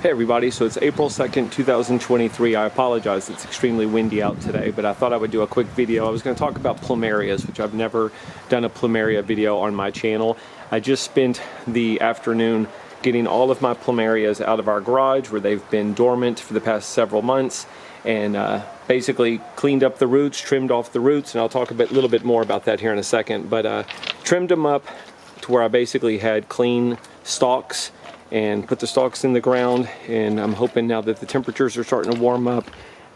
Hey everybody, so it's April 2nd, 2023. I apologize, it's extremely windy out today, but I thought I would do a quick video. I was going to talk about Plumerias, which I've never done a Plumeria video on my channel. I just spent the afternoon getting all of my Plumerias out of our garage where they've been dormant for the past several months, and basically cleaned up the roots, trimmed off the roots, and I'll talk a little bit more about that here in a second, but trimmed them up to where I basically had clean stalks and put the stalks in the ground. And I'm hoping now that the temperatures are starting to warm up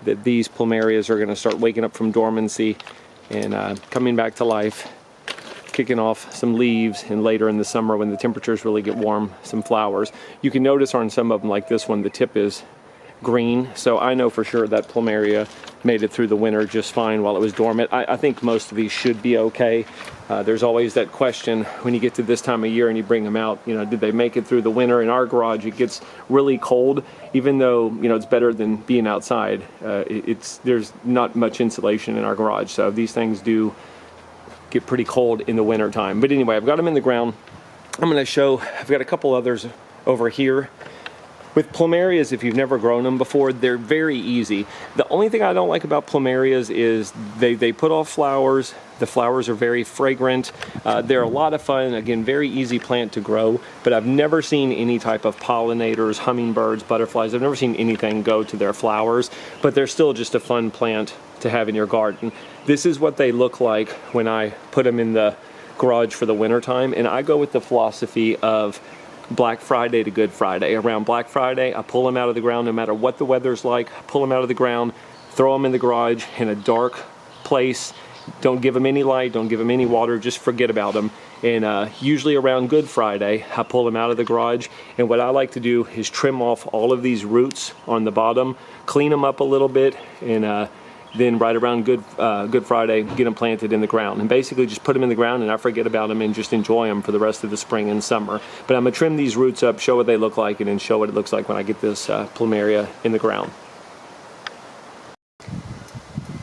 that these Plumerias are going to start waking up from dormancy and coming back to life, kicking off some leaves, and later in the summer when the temperatures really get warm, some flowers. You can notice on some of them, like this one, the tip is green, so I know for sure that Plumeria made it through the winter just fine while it was dormant. I think most of these should be okay. There's always that question when you get to this time of year and you bring them out, you know, did they make it through the winter? In our garage it gets really cold, even though, you know, it's better than being outside. There's not much insulation in our garage, so these things do get pretty cold in the winter time. But anyway, I've got them in the ground. I'm going to show, I've got a couple others over here. With Plumerias, if you've never grown them before, they're very easy. The only thing I don't like about Plumerias is they put off flowers. The flowers are very fragrant. They're a lot of fun. Again, very easy plant to grow, but I've never seen any type of pollinators, hummingbirds, butterflies. I've never seen anything go to their flowers, but they're still just a fun plant to have in your garden. This is what they look like when I put them in the garage for the winter time, and I go with the philosophy of Black Friday to Good Friday. Around Black Friday, I pull them out of the ground no matter what the weather's like. I pull them out of the ground, throw them in the garage in a dark place. Don't give them any light, don't give them any water, just forget about them. And usually around Good Friday, I pull them out of the garage. And what I like to do is trim off all of these roots on the bottom, clean them up a little bit, and then right around Good Friday, get them planted in the ground. And basically just put them in the ground and I forget about them and just enjoy them for the rest of the spring and summer. But I'm going to trim these roots up, show what they look like, and then show what it looks like when I get this Plumeria in the ground.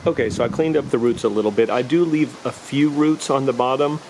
Okay, so I cleaned up the roots a little bit. I do leave a few roots on the bottom,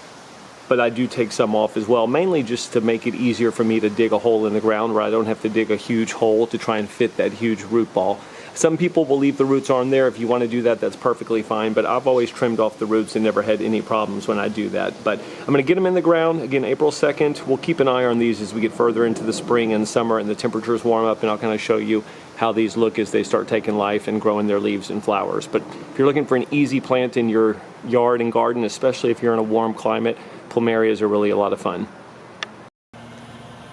but I do take some off as well, mainly just to make it easier for me to dig a hole in the ground where I don't have to dig a huge hole to try and fit that huge root ball. Some people will leave the roots on there. If you want to do that, that's perfectly fine, but I've always trimmed off the roots and never had any problems when I do that. But I'm going to get them in the ground, again, April 2nd. We'll keep an eye on these as we get further into the spring and summer and the temperatures warm up, and I'll kind of show you how these look as they start taking life and growing their leaves and flowers. But if you're looking for an easy plant in your yard and garden, especially if you're in a warm climate, Plumerias are really a lot of fun.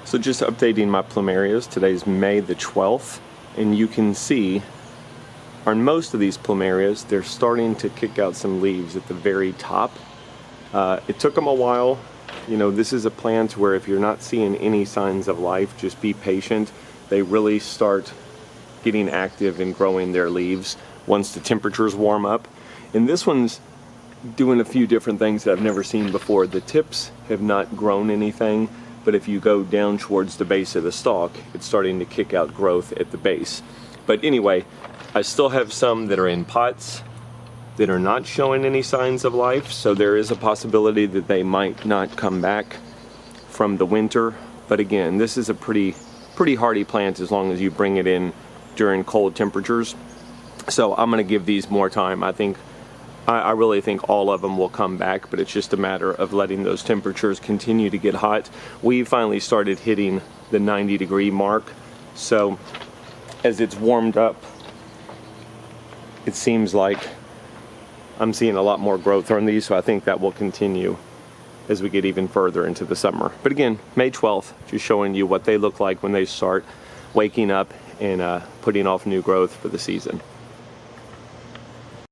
So just updating my Plumerias, today's May the 12th, and you can see on most of these Plumerias, they're starting to kick out some leaves at the very top. It took them a while. You know, this is a plant where if you're not seeing any signs of life, just be patient. They really start getting active and growing their leaves once the temperatures warm up. And this one's doing a few different things that I've never seen before. The tips have not grown anything, but if you go down towards the base of the stalk, it's starting to kick out growth at the base. But anyway, I still have some that are in pots that are not showing any signs of life, so there is a possibility that they might not come back from the winter. But again, this is a pretty hardy plant as long as you bring it in during cold temperatures. So I'm going to give these more time. I really think all of them will come back, but it's just a matter of letting those temperatures continue to get hot. We finally started hitting the 90-degree mark, so as it's warmed up, it seems like I'm seeing a lot more growth on these, so I think that will continue as we get even further into the summer. But again, May 12th, just showing you what they look like when they start waking up and putting off new growth for the season.